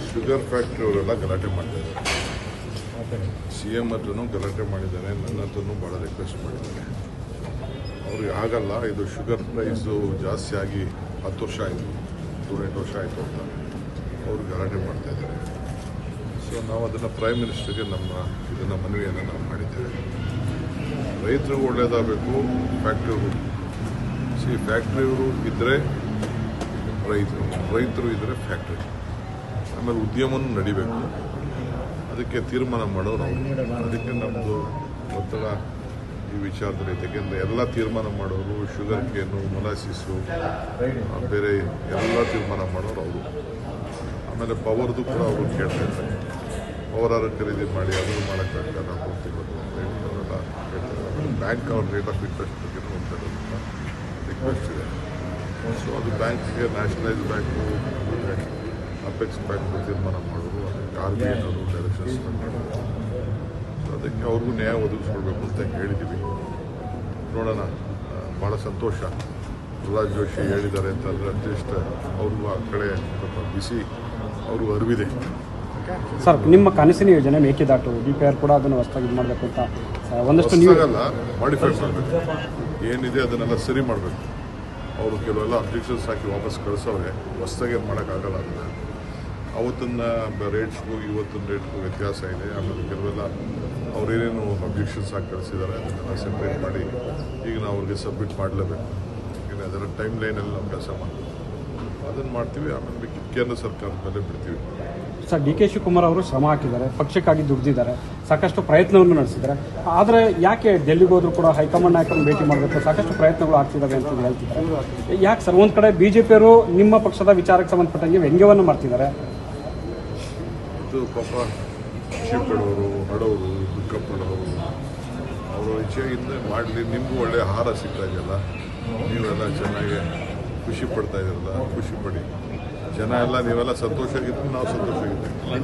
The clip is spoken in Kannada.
ಶುಗರ್ ಫ್ಯಾಕ್ಟ್ರಿ ಅವರೆಲ್ಲ ಗಲಾಟೆ ಮಾಡ್ತಾ ಇದ್ದಾರೆ. CM ಹತ್ರನೂ ಗಲಾಟೆ ಮಾಡಿದ್ದಾರೆ, ನನ್ನ ಹತ್ರನೂ ಭಾಳ ರಿಕ್ವೆಸ್ಟ್ ಮಾಡಿದ್ದಾರೆ. ಅವ್ರಿಗೆ ಆಗಲ್ಲ, ಇದು ಶುಗರ್ ಪ್ರೈಸು ಜಾಸ್ತಿ ಆಗಿ 10 ವರ್ಷ ಆಯಿತು, 7-8 ವರ್ಷ ಆಯಿತು ಅಂತ ಅವರು ಗಲಾಟೆ ಮಾಡ್ತಾ ಇದ್ದಾರೆ. ಸೊ ನಾವು ಅದನ್ನು ಪ್ರೈಮ್ ಮಿನಿಸ್ಟರ್ಗೆ ಇದನ್ನು ಮನವಿಯನ್ನು ನಾವು ಮಾಡಿದ್ದೇವೆ. ರೈತರಿಗೂ ಒಳ್ಳೆಯದಾಗಬೇಕು, ಫ್ಯಾಕ್ಟ್ರಿಯವರು ಇದ್ದರೆ ರೈತರು ಇದ್ದರೆ ಫ್ಯಾಕ್ಟ್ರಿ, ಆಮೇಲೆ ಉದ್ಯಮನೂ ನಡಿಬೇಕು. ಅದಕ್ಕೆ ತೀರ್ಮಾನ ಮಾಡೋರು ಅವರು. ಅದಕ್ಕೆ ನಮ್ಮದು ಒತ್ತಡ ಈ ವಿಚಾರದಲ್ಲಿ, ಯಾಕೆಂದರೆ ಎಲ್ಲ ತೀರ್ಮಾನ ಮಾಡೋರು, ಶುಗರ್ ಕೇನು, ಮೊಲಾಸಿಸು, ಬೇರೆ ಎಲ್ಲ ತೀರ್ಮಾನ ಮಾಡೋರು ಅವರು. ಆಮೇಲೆ ಪವರ್ದು ಕೂಡ ಅವರು ಕೇಳ್ತಾ ಇದ್ದಾರೆ, ಪವರ್ ಖರೀದಿ ಮಾಡಿ ಅದನ್ನು ಮಾಡೋಕ್ಕಾಗಲ್ಲ, ನಾವು ತಿನ್ನೋದು ಅಂತ ಹೇಳಿ ಅವರೆಲ್ಲ ಹೇಳ್ತಾರೆ. ಆಮೇಲೆ ಬ್ಯಾಂಕ್ ಅವ್ರ ರೇಟ್ ಆಫ್ ಇಂಟ್ರೆಸ್ಟ್ ಬಗ್ಗೆ ಅಂತ ರಿಕ್ವೆಸ್ಟ್ ಇದೆ. ಸೊ ಅದು ಬ್ಯಾಂಕ್ಗೆ ನ್ಯಾಷನಲೈಸ್ ಬ್ಯಾಂಕು, ಅಪೆಕ್ಸ್ ಬ್ಯಾಂಕು ತೀರ್ಮಾನ ಮಾಡೋರು, ಅದಕ್ಕೆ RBI ಅವರು ಡೈರೆಕ್ಷನ್ಸ್ ಮಾಡೋರು. ಸೊ ಅದಕ್ಕೆ ಅವ್ರಿಗೂ ನ್ಯಾಯ ಒದಗಿಸ್ಕೊಳ್ಬೇಕು ಅಂತ ಹೇಳಿದ್ದೀವಿ. ನೋಡೋಣ. ಭಾಳ ಸಂತೋಷ ಪ್ರಹ್ಲಾದ್ ಜೋಶಿ ಹೇಳಿದ್ದಾರೆ ಅಂತಂದರೆ ಅಟ್ಲೀಸ್ಟ್ ಅವ್ರಿಗೂ ಆ ಕಡೆ ಸ್ವಲ್ಪ ಬಿಸಿ ಅವ್ರಿಗೂ ಅರಿವಿದೆ. ಸರ್, ನಿಮ್ಮ ಕನಸಿನ ಯೋಜನೆ ಮೇಕೆದಾಟು DPR ಕೂಡ ಅದನ್ನು ಹೊಸದಾಗಿ ಇದು ಮಾಡಬೇಕು ಅಂತ ಒಂದಷ್ಟು ನೀವಾಗಲ್ಲ ಮಾಡಿಫೈ ಮಾಡಬೇಕು, ಏನಿದೆ ಅದನ್ನೆಲ್ಲ ಸರಿ ಮಾಡಬೇಕು. ಅವರು ಕೆಲವೆಲ್ಲ ಅಬ್ಜೆಕ್ಷನ್ಸ್ ಹಾಕಿ ವಾಪಸ್ ಕಳಿಸೋರೆ, ಹೊಸದಾಗಿ ಏನು ಮಾಡೋಕ್ಕಾಗಲ್ಲ. ಅದನ್ನು ಅವತ್ತಿನ ರೇಟ್ಸ್ಗೂ ಇವತ್ತಿನ ರೇಟ್ಗೂ ವ್ಯತ್ಯಾಸ ಇದೆ. ಆಮೇಲೆ ಕೆಲವೆಲ್ಲ ಅವರೇನೇನು ಅಬ್ಜೆಕ್ಷನ್ಸ್ ಹಾಕಿ ಕಳಿಸಿದ್ದಾರೆ ಅದನ್ನೆಲ್ಲ ಸೆಪ್ರೇಟ್ ಮಾಡಿ ಈಗ ನಾವು ಅವ್ರಿಗೆ ಸಬ್ಮಿಟ್ ಮಾಡಲೇಬೇಕು. ಯಾಕೆಂದರೆ ಅದರ ಟೈಮ್ ಲೈನಲ್ಲಿ ನಾವು ಕೆಲಸ ಮಾಡ್ತೀವಿ, ಅದನ್ನು ಮಾಡ್ತೀವಿ. ಆಮೇಲೆ ಕೇಂದ್ರ ಸರ್ಕಾರದ ಮೇಲೆ ಬಿಡ್ತೀವಿ. ಸರ್, DK ಶಿವಕುಮಾರ್ ಅವರು ಶ್ರಮ ಹಾಕಿದ್ದಾರೆ, ಪಕ್ಷಕ್ಕಾಗಿ ದುಡಿದಿದ್ದಾರೆ, ಸಾಕಷ್ಟು ಪ್ರಯತ್ನವನ್ನು ನಡೆಸಿದ್ದಾರೆ. ಆದರೆ ಯಾಕೆ ಡೆಲ್ಲಿಗೆ ಹೋದರೂ ಕೂಡ ಹೈಕಮಾಂಡ್ ನಾಯಕರನ್ನು ಭೇಟಿ ಮಾಡಬೇಕು, ಸಾಕಷ್ಟು ಪ್ರಯತ್ನಗಳು ಆಗ್ತಿದ್ದಾವೆ ಅಂತ ಹೇಳ್ತಿದ್ದಾರೆ. ಯಾಕೆ ಸರ್? ಒಂದು ಕಡೆ BJPಯವರು ನಿಮ್ಮ ಪಕ್ಷದ ವಿಚಾರಕ್ಕೆ ಸಂಬಂಧಪಟ್ಟಂಗೆ ವ್ಯಂಗ್ಯವನ್ನು ಮಾಡ್ತಿದ್ದಾರೆ. ಇದು ಪಾಪ ಖುಷಿ ಪಡೋರು, ಹಡೋರು, ದುಃಖ ಪಡೋರು, ಅವರು ಇಚ್ಛೆಯಿಂದ ಮಾಡಲಿ. ನಿಮಗೂ ಒಳ್ಳೆಯ ಆಹಾರ ಸಿಗ್ತಾ ಇದೆಯಲ್ಲ, ನೀವೆಲ್ಲ ಚೆನ್ನಾಗಿ ಖುಷಿ ಪಡ್ತಾ ಇದ್ದೀರಲ್ಲ, ಖುಷಿ ಪಡಿ. ಜನ ಎಲ್ಲ ನೀವೆಲ್ಲ ಸಂತೋಷವಾಗಿದ್ದು ನಾವು ಸಂತೋಷವಾಗಿದ್ದೀವಿ.